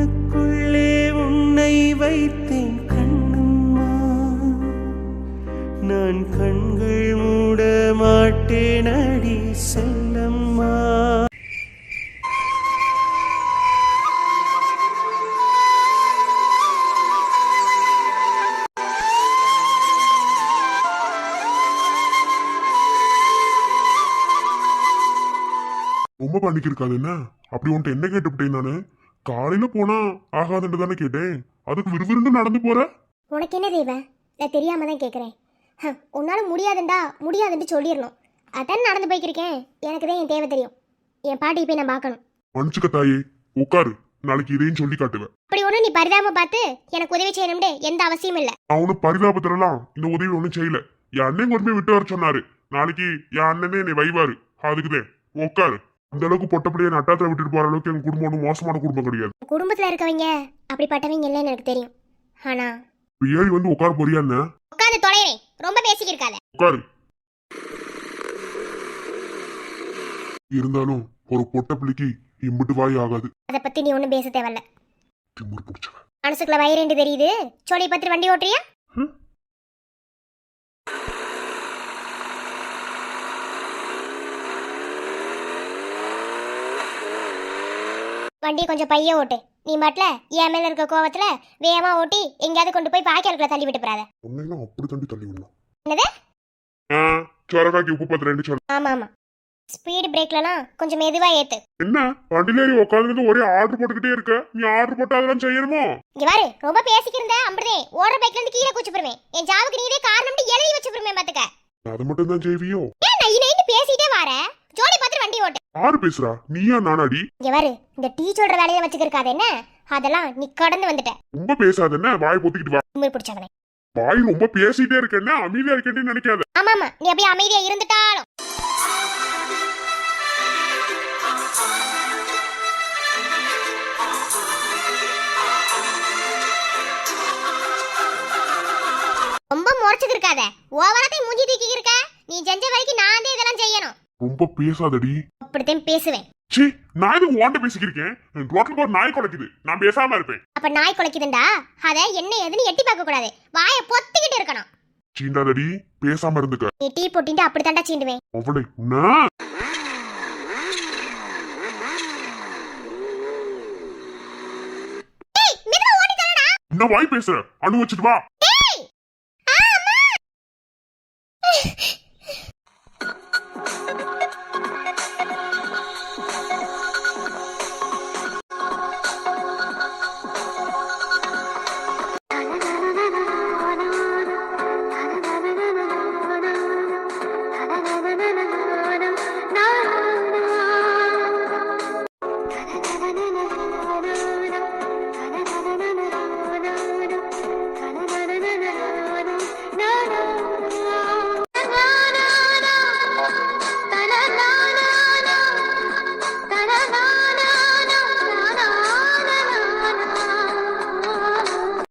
கண்ணுக்குள்ளே உன்னை வைத்தேன் கண்ணம்மா, நான் கண்கள் மூட மாட்டேன் அடி செல்லம்மா. ரொம்ப பண்ணிக்கு இருக்காது என்ன? அப்படி உன்ட்டு என்ன கேட்டுவிட்டேன் நானு? காலையில போனா ஆகாதுன்னு தானே கேட்டேன், அதுக்கு விறுவிறுன்னு நடந்து போற. உனக்கு என்ன தேவை? நான் தெரியாம தான் கேட்குறேன். உன்னால முடியாதுண்டா, முடியாதுன்னு சொல்லிடணும். அதான் நடந்து போய்க்கிருக்கேன். எனக்கு தான் என் தேவை தெரியும். என் பாட்டி போய் நான் பார்க்கணும். மன்னிச்சுக்க தாயே, உட்காரு, நாளைக்கு இதையும் சொல்லி காட்டுவேன். அப்படி ஒன்றும் நீ பரிதாபம் பார்த்து எனக்கு உதவி செய்யணும்னு எந்த அவசியம் இல்லை. அவனு பரிதாபத்திலாம் இந்த உதவி ஒன்றும் செய்யல. என் அண்ணன் கொண்டு போய் விட்டு வர சொன்னாரு. நாளைக்கு என் அண்ணனே என்னை வைவாரு. அதுக்குதே உட்காரு. அந்த அளவுக்கு பொட்டப்படியே நட்டாத்துல விட்டுட்டு போற அளவுக்கு எங்க குடும்பம் ஒன்றும் மோசமான குடும்பம் கிடையாது. குடும்பத்துல இருக்கவங்க அப்படிப்பட்டவங்க இல்லைன்னு எனக்கு தெரியும். ஆனா ஏறி வந்து உட்கார போறியா? என்ன உட்காந்து தொலைறேன், ரொம்ப பேசிக்கிருக்காத. உட்காரு. இருந்தாலும் ஒரு பொட்ட பிள்ளைக்கு இம்பிட்டு வாய் ஆகாது. அதை பத்தி நீ ஒன்றும் பேச தேவையில்ல. திமிரு பிடிச்சவன். மனசுக்குள்ள வயிறு தெரியுது. சொல்லி பத்திரி வண்டி ஓட்டுறியா? வண்டி கொஞ்சம் பைய ஓட்டு. நீ மட்டும் என் மேல இருக்க கோவத்துல வேகமா ஓட்டி எங்கேயாவது கொண்டு போய் பாய்க்காலுக்குள்ள தள்ளி விட்டு போறாத. உன்னையெல்லாம் அப்படி தண்டி தள்ளி விடணும். என்னது? சோரக்காக்கி உப்பு பத்து ரெண்டு சொல்லு. ஆமா ஆமா, ஸ்பீடு பிரேக்லலாம் கொஞ்சம் மெதுவா ஏத்து. என்ன வண்டியில ஏறி உட்காந்துருந்து ஒரே ஆர்டர் போட்டுக்கிட்டே இருக்க? நீ ஆர்டர் போட்டு அதெல்லாம் செய்யணுமோ? இங்க பாரு, ரொம்ப பேசிக்கிருந்த அம்பதே ஓடுற பைக்ல இருந்து கீழே குச்சி போடுவேன். என் ஜாவுக்கு நீதே காரணம்னு எழுதி வச்சு போடுவேன் பாத்துக்க. அது மட்டும் தான் செய்வியோ? ஏன் நை நைன்னு பேசிட்டே வார? ஜோடி பத்திரி வண்டி ஓட்டு. யாரு பேசுறா? நீயா நானாடி? இங்க பாரு, இந்த டீ சொல்ற வேலையை வச்சுக்கிருக்காது என்ன? அதெல்லாம் நீ கடந்து வந்துட்ட. ரொம்ப பேசாத என்ன? வாய் பொத்திக்கிட்டு வா. திமிர் பிடிச்சவனே. வாய் ரொம்ப பேசிட்டே இருக்கேன்னா அமைதியா இருக்கேன்னு நினைக்காத. ஆமாமா, நீ அப்படியே அமைதியா இருந்துட்டாலும். ரொம்ப முறைச்சுக்கு இருக்காத. ஓவராத்தை மூஞ்சி தூக்கி இருக்க. நீ செஞ்ச வரைக்கும் நான் தான் இதெல்லாம் செய்யணும். ரொம்ப பேசாதடி. அப்படித்தான் பேசுவேன். சி, நான் இது ஓண்ட பேசிக்கிருக்கேன். ரோட்ல போற நாய் குலைக்குது, நான் பேசாம இருப்பேன். அப்ப நாய் குலைக்குதுண்டா, அத என்ன ஏதுன்னு எட்டி பார்க்க கூடாது. வாயை பொத்திக்கிட்டு இருக்கணும். சீண்டாதடி, பேசாம இருந்துக்க. நீ டீ போட்டிட்டு அப்படித்தாண்டா சீண்டுவேன். அவளே நான் என்ன வாய் பேசுற? அணு வச்சுட்டு வா.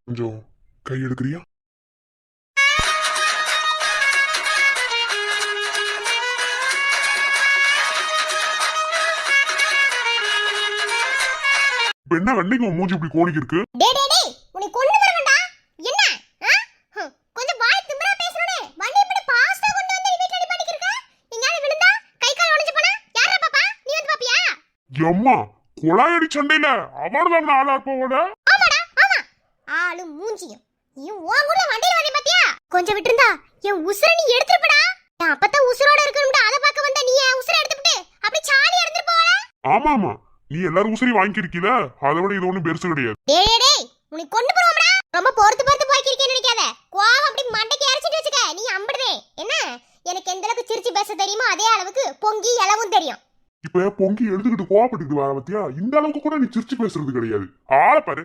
கொஞ்சம் கை எடுக்கிறியா? என்ன வண்டிக்கு மூஞ்சி இப்படி கோணிக்கு இருக்கு? டேய் டேய் டேய், உன்னை கொன்னு வரவேண்டா. என்ன? கொஞ்சம் வாய் திமிரா பேசுறனே. வண்டி இப்படி பாஸ்டா கொண்டு வந்து வீட்ல நீ பண்ணிக்கிருக்க. எங்கயால விழுந்தா கை கால் உடைஞ்சு போனா யாரா பாப்பா? நீ வந்து பாப்பியா? எம்மா, குழாயடி சண்டையில அவர்தான் ஆளா போவட. ஆமாடா ஆமா, ஆளு மூஞ்சியும் நீயும் உன் கூட வண்டியில வந்து பாத்தியா? கொஞ்சம் விட்டுருந்தா என் உசுரை நீ எடுத்துறப்படா. நான் அப்பதான் உசுரோட இருக்கணும்டா, அத பார்க்க வந்தா நீ என் உசுரை எடுத்துட்டு அப்படி சாலி எடுத்துட்டு போறா. ஆமாமா, நீ எல்லாரும் உசரி வாங்கிருக்கீல, அதை விட இது ஒண்ணும் பெருசு கிடையாது. டேய் டேய், உன்னை கொண்டு போறோம்டா. ரொம்ப பொறுத்து போய்க்கிருக்கேன்னு நினைக்காத. கோவம் அப்படி மண்டைக்கு அரைச்சிட்டு வச்சுக்க. நீ அம்படுதே என்ன? எனக்கு எந்த அளவுக்கு சிரிச்சு பேச தெரியுமோ அதே அளவுக்கு பொங்கி எழவும் தெரியும். இப்ப பொங்கி எடுத்துக்கிட்டு கோவப்பட்டுக்கிட்டு வர பத்தியா? இந்த அளவுக்கு கூட நீ சிரிச்சு பேசுறது கிடையாது. ஆள பாரு,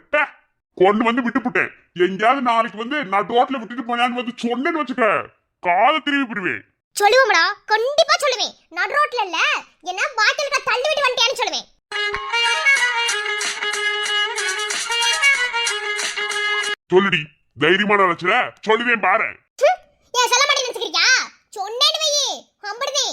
கொண்டு வந்து விட்டுப்புட்டேன். எங்கயாவது நாளைக்கு வந்து நான் ரோட்ல விட்டுட்டு போனான்னு வந்து சொன்னேன்னு வச்சுக்க, கால திருப்பி போடுவேன். சொல்லுவோம்டா, கண்டிப்பா சொல்லுவேன். நடு ரோட்ல இல்ல, என்ன பாட்டிலுக்கு தள்ளி விட்டு வந்துட்டியான்னு சொல்லுவேன். சொல்லுடி, தைரியமா நினைச்சுற சொல்லுவேன் பாரு. ஏன் சொல்ல மாட்டேன்னு நினைச்சுக்கிறியா? சொன்னேன்னு வையே அம்படுதே.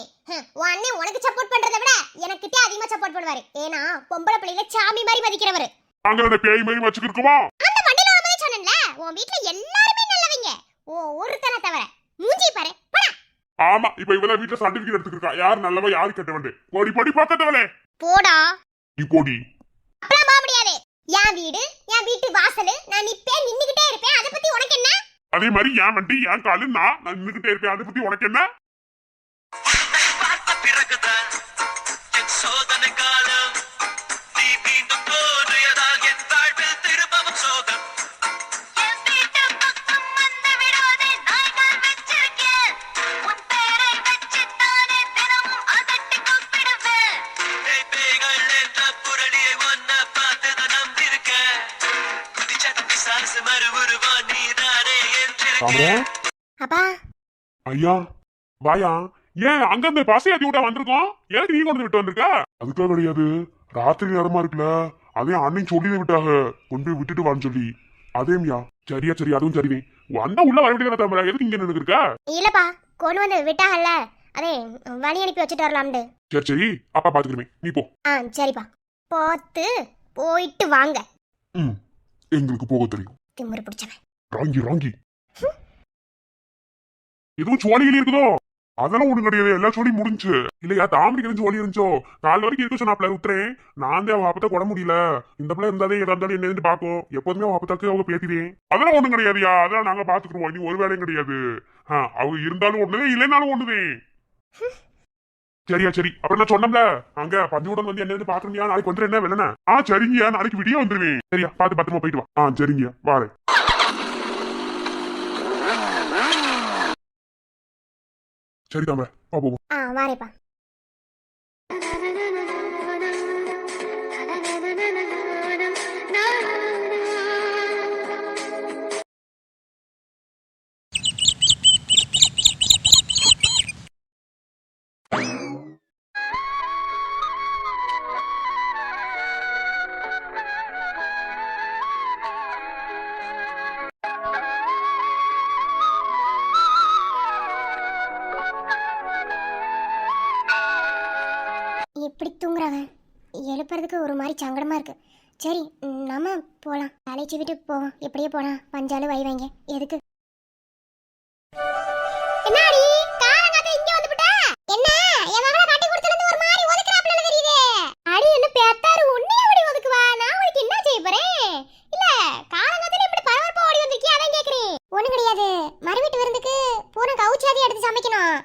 உன் அண்ணன் உனக்கு சப்போர்ட் பண்றதை விட எனக்கிட்டே அதிகமா சப்போர்ட் பண்ணுவாரு. ஏன்னா பொம்பளை பிள்ளைல சாமி மாதிரி மதிக்கிறவரு. அங்க பேய் மாதிரி வச்சுக்கிருக்குமா? அந்த வண்டில வரும்போதே சொன்னேன்ல, உன் வீட்ல எல்லாருமே நல்லவங்க. ஒருத்தனை தவிர. மூஞ்சி பாரு. போடா. ஆமா, இப்ப இவள வீட்டுல சர்டிபிகேட் எடுத்துக்கிருக்கா. யார் நல்லவ யாரு கெட்டவன். போடி போடி பக்கத்தவளே. போடா. நீ போடி. அப்பலாம் போக முடியாது. என் வீடு, என் வீட்டு வாசல், நான் நின்னுகிட்டே இருப்பேன். அத பத்தி உனக்கு என்ன? அதே மாதிரி என் வண்டி என் காலு நான் நின்னுகிட்டே இருப்பேன். அதை பத்தி உனக்கு என்ன? சோதனை காலம் நீ மீண்டும் தோன்றியதால் என் வாழ்வில் திரும்பவும் சோகம் அப்பா ஐயா வாயா. ஏன் அங்க இந்த பசை அதி விட வந்திருக்கோம்? எனக்கு நீ கொண்டு விட்டு வந்திருக்க? அதுக்காக கிடையாது, ராத்திரி நேரமா இருக்குல்ல, அதே அன்னைக்கு சொல்லி விட்டாங்க கொண்டு போய் விட்டுட்டு வான்னு சொல்லி. அதேமியா சரியா சரி, அதுவும் சரிதான். வந்தா உள்ள வர வேண்டியதான தம்பி, எதுக்கு இங்க நின்று இருக்கா? இல்லப்பா, கொண்டு வந்து விட்டாகல்ல, அதே வழி அனுப்பி வச்சுட்டு வரலாம்னு. சரி சரி, அப்பா பாத்துக்கிறேன், நீ போ. சரிப்பா, பார்த்து போயிட்டு வாங்க. எங்களுக்கு போக தெரியும். திமிரு பிடிச்சவன். ராங்கி ராங்கி. எதுவும் சோழிகள் இருக்குதோ? அதெல்லாம் ஒண்ணு கிடையாது, எல்லா சோழியும் முடிஞ்சு. இல்லையா தாமரைக்கு சோழி இருந்துச்சோ? நாலு வரைக்கும் இருக்க சொன்னாப்ல உத்தரேன். நான் தான் அவ அப்பத்த கொட முடியல. இந்த பிள்ளை இருந்தாலே எதா இருந்தாலும் என்ன பாக்கும். எப்போதுமே அவ அப்பத்தாக்கு அவங்க பேத்திதேன். அதெல்லாம் ஒண்ணும் கிடையாதுயா, அதெல்லாம் நாங்க பாத்துக்கிறோம். நீ ஒரு வேலையும் கிடையாது. அவங்க இருந்தாலும் ஒண்ணுதே, இல்லைனாலும் ஒண்ணுதே. சரியா சரி, அப்புறம் நான் சொன்னோம்ல, அங்க பஞ்சுடன் வந்து என்ன பாக்குறியா, நாளைக்கு வந்துரு என்ன வெள்ளன? சரிங்கயா, நாளைக்கு விடிய வந்துருவேன். சரியா, பாத்து பத்திரமா போயிட்டு வா. சரிங்கயா, வாரேன். சரி தாமரை, போவோம். வாரேப்பா. எப்படி தூங்குறவன் எழுப்புறதுக்கு ஒரு மாதிரி சங்கடமா இருக்கு. சரி, நம்ம போலாம். அழைச்சி விட்டு போவோம். எப்படியே போலாம், பஞ்சாலு வை வைங்க. எதுக்கு? என்னடி காலங்காத்த இங்க வந்துட்ட? என்ன என் மகளை கட்டி கொடுத்தது ஒரு மாதிரி ஒதுக்குறாப்ல தெரியுதே. அடி என்ன பேத்தாரு உன்னைய ஓடி ஒதுக்குவா? நான் உனக்கு என்ன செய்ய போறேன்? இல்ல காலங்காத்தல இப்படி பரபரப்பா ஓடி வந்திருக்கியா, அதான் கேக்குறேன். ஒண்ணு கிடையாது, மறுவீட்டு விருந்துக்கு பூனை கவுச்சாதி எடுத்து சமைக்கணும்.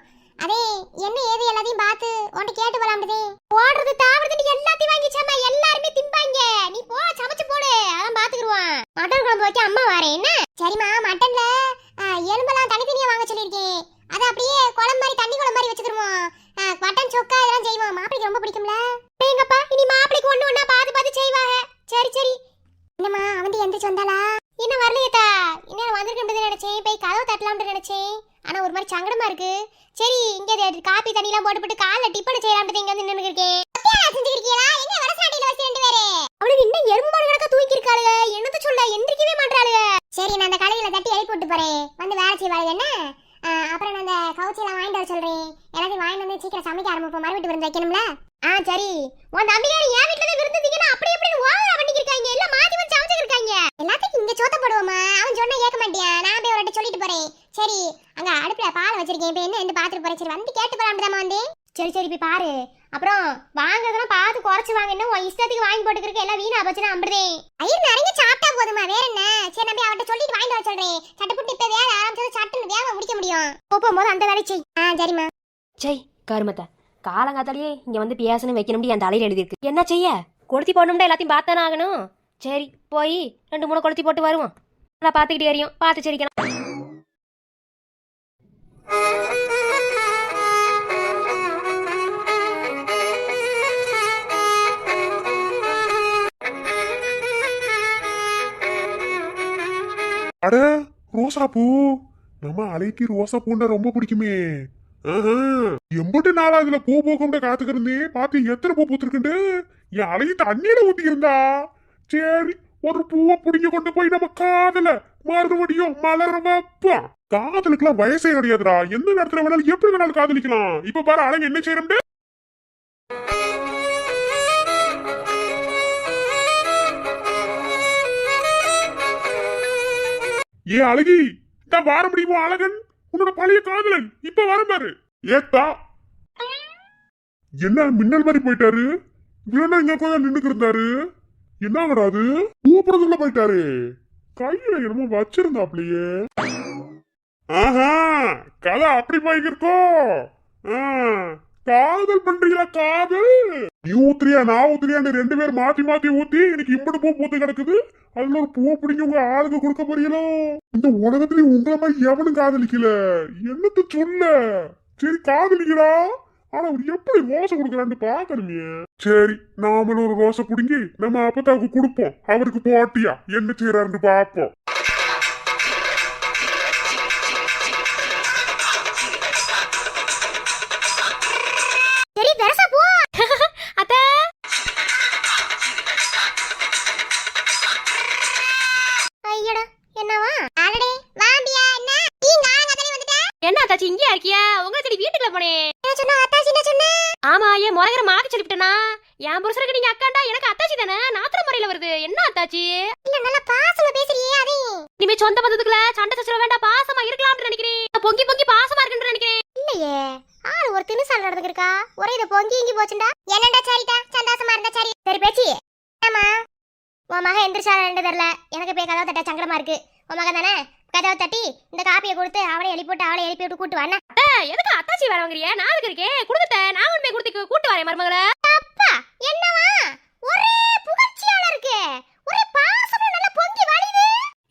அதே என்ன ஏது எல்லாத்தையும் பார்த்து உன்கிட்ட கேட்டு போலாம்டே. போடுறது தாவறது எல்லாத்தையும் வாங்கி சமை, எல்லாருமே திம்பாங்க. நீ போ சமைச்சு போடு, அதான் பாத்துக்குருவான். மட்டன் குழம்பு வைக்க அம்மா வரேன். என்ன? சரிம்மா, மட்டன்ல எலும்பெல்லாம் தனித்தனியா வாங்க சொல்லியிருக்கேன். அதை அப்படியே குழம்பு மாதிரி தண்ணி குழம்பு மாதிரி வச்சுக்கிருவோம். மட்டன் சொக்கா இதெல்லாம் செய்வோம். மாப்பிளைக்கு ரொம்ப பிடிக்கும்ல. எங்கப்பா இனி மாப்பிளைக்கு ஒண்ணு ஒண்ணா பார்த்து பார்த்து செய்வாங்க. சரி சரி. என்னம்மா அவன் எந்திரிச்சு வந்தாளா? என்ன வரலையேத்தா, இன்னும் வந்திருக்க நினைச்சேன். போய் கதவு தட்டலாம்னு நினைச்சேன், ஆனா ஒரு மாதிரி சங்கடமா இருக்கு. சரி, இங்க காபி தண்ணி எல்லாம் போட்டு காலைல டிபன் செய்யலாம்னு இங்க வந்து நின்னு இருக்கேன். செஞ்சுக்கிறியா? எங்க வரசாட்டில வச்சு ரெண்டு பேரு அவளுக்கு இன்னும் எறும்பு மாடு கணக்கா தூக்கி இருக்காளுங்க. என்னத்த சொல்ல, எந்திரிக்கவே மாட்டாளுங்க. சரி, நான் அந்த கடையில தட்டி எழுப்பி விட்டு போறேன். வந்து வேலை செய்வாள் என்ன. அப்புறம் நான் அந்த கவுச்சியெல்லாம் வாங்கிட்டு வர சொல்றேன். எல்லாத்தையும் வாங்கிட்டு வந்து சீக்கிரம் சமைக்க ஆரம்பிப்போம். மறுவீட்டு விருந்து வைக்கணும்ல. சரி. உன் தம்பியாரு என் வீட்டுல தான் விருந்துட்டீங்கன்னா அப்படி எப்படின்னு ஓவரா பண்ணிக்கிருக்காங்க. எல்லாம் மாத்தி வந்து சமைச்சிருக்காங்க. எல்லாத்தையும் இங்க சோத்த போடுவோமா? அவன் சொன்னா கேட்க மாட்டியா? நான் போய் ஒரு சொல்லிட்டு போறேன். சரி, அங்க அடுப்புல பால் வச்சிருக்கேன். இப்ப என்ன பாத்துட்டு போறேன். சரி, வந்து கேட்டு போலாம்தாமா வந்து. சரி சரி, போய் பாரு. அப்புறம் வாங்குறதெல்லாம் பார்த்து குறைச்சு வாங்கினா உன் இஷ்டத்துக்கு வாங்கி போட்டுக்கிறக்க எல்லாம் வீணா போச்சுன்னா அம்புறேன். ஐயர் நிறைய சாப்பிட்டா போதுமா, வேற என்ன? சரி, நான் போய் அவட்ட சொல்லிட்டு வாங்கிட்டு வர சொல்றேன். சட்டப்புட்டு இப்ப வேலை ஆரம்பிச்சது சட்டுன்னு வேலை முடிக்க முடியும். போகும்போது அந்த வேலை செய். சரிம்மா. செய் கருமத்தை காலங்காத்தாலேயே இங்க வந்து பேசணும் வைக்கணும் என் தலையில எழுதிருக்கு. என்ன செய்ய, கொளுத்தி போடணும்டா, எல்லாத்தையும் பார்த்தானே ஆகணும். சரி, போய் 2-3 கொளுத்தி போட்டு வருவோம். நல்லா பார்த்துக்கிட்டே அறியும், பார்த்து சரிக்கலாம். அட ரோசா பூ, நம்ம அலைக்கு ரோசா பூண்டா ரொம்ப பிடிக்குமே. எம்பட்டு நாளா அதுல பூ போகும்ட காத்துக்கிறந்தே. பார்த்து எத்தனை பூ பூத்திருக்குண்டு. என் அலையை தண்ணீர ஊத்தி இருந்தா. சரி, ஒரு பூவை பிடிங்க கொண்டு போய் நம்ம காதல மறுபடியும் மலர வைப்போம். காதலுக்குலாம் வயசே கிடையாதுடா, எந்த நேரத்துல வேணாலும் எப்படி வேணாலும் காதலிக்கலாம். இப்ப பாரு அழகு என்ன செய்யறோம். ஏ அழகி, நான் வார முடியுமோ அழகன், உன்னோட பழைய காதலன் இப்ப வர பாரு. ஏத்தா என்ன மின்னல் மாதிரி போயிட்டாரு? இவ்வளவு இங்க கொஞ்சம் நின்னுக்கு இருந்தாரு, என்ன வராது கூப்பிடுறதுக்குள்ள போயிட்டாரு. கையில என்னமோ வச்சிருந்தாப்லயே. ஆஹா, கதை அப்படி போய்க்கிருக்கோ. காதல் பண்றீங்களா? காதல் நீ ஊத்துறியா நான் ஊத்துறியான்னு 2 பேர் மாத்தி மாத்தி ஊத்தி எனக்கு இம்படு பூ பூத்து கிடக்குது. அதுல ஒரு பூ பிடிங்க உங்க ஆளுக்கு கொடுக்க போறீங்களோ? இந்த உலகத்திலயும் உங்களை மாதிரி எவனும் காதலிக்கல. என்னத்த சொல்ல? சரி காதலிக்கிறா, ஆனா அவர் எப்படி ரோசை கொடுக்குறான்னு பாக்கணுமே. சரி நாமளும் ஒரு ரோசை புடுங்கி நம்ம அப்பத்தாவுக்கு கொடுப்போம். அவருக்கு போட்டியா என்ன செய்யறாருன்னு பாப்போம். சரி பெருசா போ. அத்தை ஐயடா என்னவா? அடடே வாம்பியா என்ன? நீ நான் கதறி வந்துட்டேன். என்ன அத்தாச்சி இங்கே இருக்கியா? உங்களை சரி வீட்டுக்குள்ள போனேன். என்ன சொன்னா அத்தாச்சி? என்ன சொன்ன? ஆமா, ஏன் முறைகிற மாக்கு சொல்லிவிட்டேனா? என் புருஷனுக்கு நீங்க அக்காண்டா, எனக்கு அத்தாச்சி தானே. நாத்திர முறையில வருது. என்ன அத்தாச்சி? இல்ல நல்லா பாசமா பேசுறியே அதே. இனிமே சொந்த பந்தத்துக்குள்ள சண்டை சச்சரவு வேண்டாம், பாசமா இருக்கலாம்னு நினைக்கிறேன். பொங்கி பொங்கி பாசமா இருக்குன்னு நினைக்கிறேன். இல்லையே ஆள் ஒரு திணுசால் நடந்துருக்கா. ஒரே இத பொங்கி இங்கி போச்சுண்டா. என்னடா சரிடா, சந்தோஷமா இருந்தா சரி. சரி பேச்சி. ஆமா உன் மகன் எந்திரிச்சால ரெண்டு தெரியல. எனக்கு போய் கதவை தட்ட சங்கடமா இருக்கு. உன் மகன் தானே, கதவை தட்டி இந்த காப்பியை கொடுத்து அவளை எழுப்பி போட்டு அவளை எழுப்பி விட்டு கூட்டு வாண்ணா. எதுக்கு அத்தாச்சி வேற வாங்குறிய? நான் அதுக்கு இருக்கேன். கொடுத்த நான் உண்மை கொடுத்து கூட்டு வரேன் மருமகளை. அப்பா என்னவா ஒரே புகழ்ச்சியால இருக்கு. ஒரே பாசமா நல்லா பொங்கி வழியுது.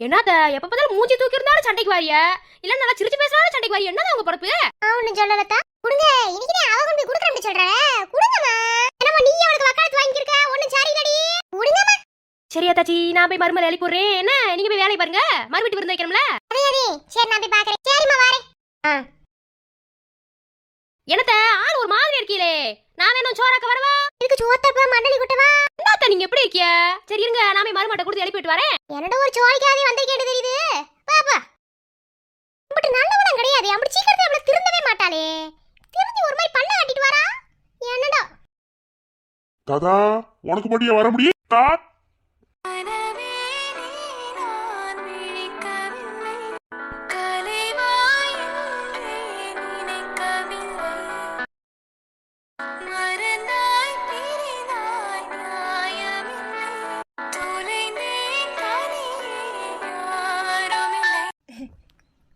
என்னத்த எப்ப பார்த்தாலும் மூஞ்சி தூக்கி இருந்தாலும் சண்டைக்கு வாரிய, இல்ல நல்லா சிரிச்சு பேசினாலும் சண்டைக்கு வாரிய. என்னதான் உங்க பொறுப்பு? அவனு சொல்லலத்தா குடுங்க. இன்னைக்கு அவ கொண்டு போய் குடுக்கறேன்னு சொல்றேன். குடுங்கம்மா. என்னம்மா நீ அவளுக்கு வக்காலத்து வாங்கியிருக்க? ஒண்ணும் சரியில்லடி. குடுங்கம்மா. சரி அத்தாச்சி, நான் போய் மருமலை எழுப்பி விடுறேன். என்ன நீங்க போய் வேலையை பாருங்க, மறுபடியும் விருந்து வைக்கணும்ல. அதே சரி நான் போய் பாக்குறேன். சரிம்மா வரேன். என்னத்த ஆள் ஒரு மாதிரி இருக்கீங்களே, நான் வேணும் சோறாக்க வரவா? இதுக்கு சோத்தப்ப மண்டலி குட்டவா? என்னத்த நீங்க எப்படி இருக்கிய? சரி இருங்க, நான் போய் மருமட்டை கொடுத்து எழுப்பிட்டு வரேன். என்னோட ஒரு சோழிக்காவே வந்திருக்கேன்னு தெரியுது. பாப்பா இப்படி நல்லவனும் கிடையாது. அப்படி சீக்கிரத்தை அவளை திருந்தவே மாட்டாளே. திருந்தி ஒரு மாதிரி பல்ல கட்டிட்டு வரா. என்னடா தாதா உனக்கு மட்டும் வர முடியும்?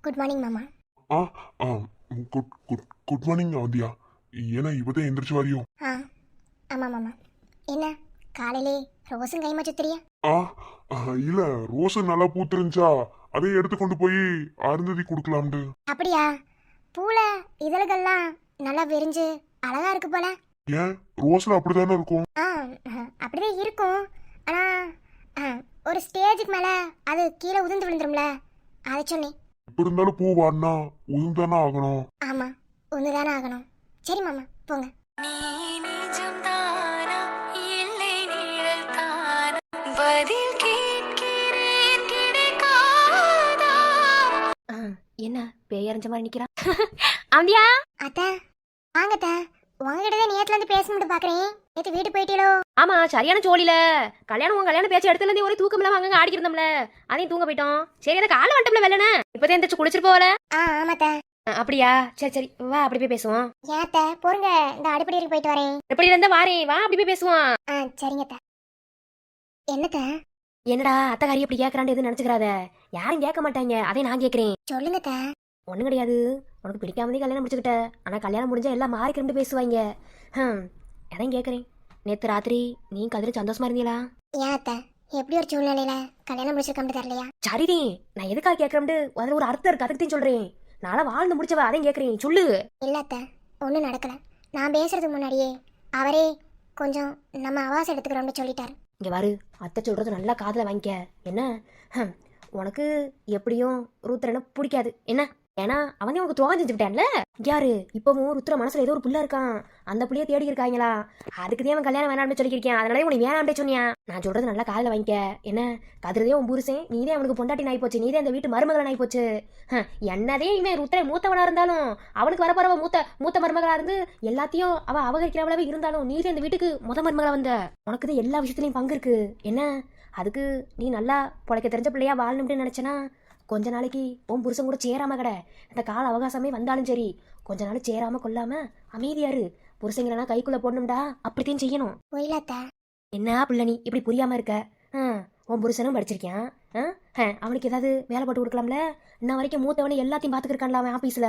குட் மார்னிங் மாமா. Good morning Avanthiya. ஏன்னா இப்பதான் எந்திரிச்சு வரையும்? ஆமா மாமா. என்ன காலையிலே ரோஸும் கைமா சுத்திரியா? இல்ல ரோஸ் நல்லா பூத்திருந்துச்சா, அதை எடுத்து கொண்டு போய் அருந்ததி கொடுக்கலாம்னு. அப்படியா? பூல இதழ்கள்லாம் நல்லா விரிஞ்சு அழகா இருக்கு போல. ஏன் ரோஸ்ல அப்படிதானே இருக்கும்? அப்படிதான் இருக்கும். ஆனா ஒரு ஸ்டேஜுக்கு மேல அது கீழே உதிர்ந்து விழுந்துரும்ல, அதை சொன்னேன். இப்ப இருந்தாலும் பூ வாடினா உதிர்ந்தானே ஆகணும். ஆமா ஒண்ணுதானே ஆகணும். சரி மாமா போங்க. என்ன பேயறிஞ்ச மாதிரி நிக்கிறா? ஆந்தியா அத்தை வாங்கத்த. உங்ககிட்ட நேத்துல இருந்து பேசணும்னு பாக்குறேன். நேத்து வீட்டு போயிட்டீங்களோ? ஆமா சரியான ஜோலில கல்யாணம் கல்யாணம் பேச்சு இடத்துல இருந்து ஒரே தூக்கம் இல்லாம அங்க ஆடிக்கிறோம்ல, அதையும் தூங்க போயிட்டோம். சரி அதை கால வந்துட்டோம்ல வெள்ளன, இப்பதான் எந்திரிச்சு குளிச்சிட்டு போகல. ஆமாத்த. அப்படியா? சரி சரி வா அப்படி போய் பேசுவோம். ஏத்த போருங்க, இந்த அடிப்படையில போயிட்டு வரேன். எப்படி இருந்தா வாரேன், வா அப்படி போய் பேசுவோம். சரிங்கத்த. என்னத்த? என்னடா அத்தகாரி அப்படி கேட்கறான்னு எதுவும் நினைச்சுக்கிறாத, யாரும் கேட்க மாட்டாங்க, அதே நான் கேட்கறேன். சொல்லுங்கத்த. ஒண்ணும் கிடையாது, உனக்கு பிடிக்காமதே கல்யாணம் முடிச்சுக்கிட்ட, ஆனா கல்யாணம் முடிஞ்சா எல்லாம் மாறி கிளம்பி பேசுவாங்க. அதான் கேட்கறேன். நேத்து ராத்திரி நீ கதிரி சந்தோஷமா இருந்தீங்களா? ஏன் அத்த எப்படி ஒரு சூழ்நிலையில கல்யாணம் முடிச்சிருக்கோம்னு தெரியலையா? சரிதே, நான் எதுக்காக கேட்கறேன் அதுல ஒரு அர்த்தம் இருக்கு, அதுக்கு சொல்றேன். நாளை வாழ்ந்து முடிச்சவ, அதையும் கேட்கறேன், சொல்லு. இல்ல அத்த ஒன்னும் நடக்கல. நான் பேசுறதுக்கு முன்னாடியே அவரே கொஞ்சம் நம்ம அவாஸ் எடுத்துக்கிறோம்னு சொல்லிட்டாரு. இங்க பாரு, அத்தை சொல்றது நல்லா காதுல வாங்கிக்க. என்ன உனக்கு எப்படியும் ருத்ரனை பிடிக்காது என்ன? ஏன்னா அவனே உனக்கு துவகம் செஞ்சு விட்டான்ல. யாரு இப்பவும் ருத்ர மனசுல ஏதோ ஒரு புள்ள இருக்கான், அந்த புள்ளைய தேடி இருக்காங்களா, அதுக்குதான் அவன் கல்யாணம் வேணாம்னு சொல்லியிருக்கேன். அதனாலே உனக்கு வேணாம்னே சொன்னியா? நான் சொல்றது நல்லா காதுல வாங்கிக்க. என்ன கதிரதே உன் புருஷன், நீதே அவனுக்கு பொண்டாட்டி நாய் போச்சு, நீதே அந்த வீட்டு மருமகள் நாய் போச்சு. என்னதே இவன் ருத்ர மூத்தவனா இருந்தாலும், அவனுக்கு வரப்போறவ மூத்த மருமகளா இருந்து எல்லாத்தையும் அவ அபகரிக்கிறவளவே இருந்தாலும், நீதே இந்த வீட்டுக்கு மருமகளா வந்த, உனக்குதான் எல்லா விஷயத்துலயும் பங்கு இருக்கு. என்ன அதுக்கு நீ நல்லா பொழைக்க தெரிஞ்ச பிள்ளையா வாழணும்னு நினைச்சனா கொஞ்ச நாளைக்கு உன் புருஷன் கூட சேராம கடை. இந்த கால அவகாசமே வந்தாலும் சரி, கொஞ்ச நாள் சேராம கொள்ளாம அமைதியாரு. புருஷங்களா கைக்குள்ள போடணும்டா, அப்படித்தான் செய்யணும். ஒயிலாத்தா என்ன பிள்ளை நீ இப்படி புரியாம இருக்க? உன் புருஷனும் படிச்சிருக்கான். அவனுக்கு ஏதாவது வேலை போட்டு கொடுக்கலாம்ல? இன்ன வரைக்கும் மூத்தவனை எல்லாத்தையும் பாத்துக்கிருக்கான்ல அவன் ஆபீஸ்ல.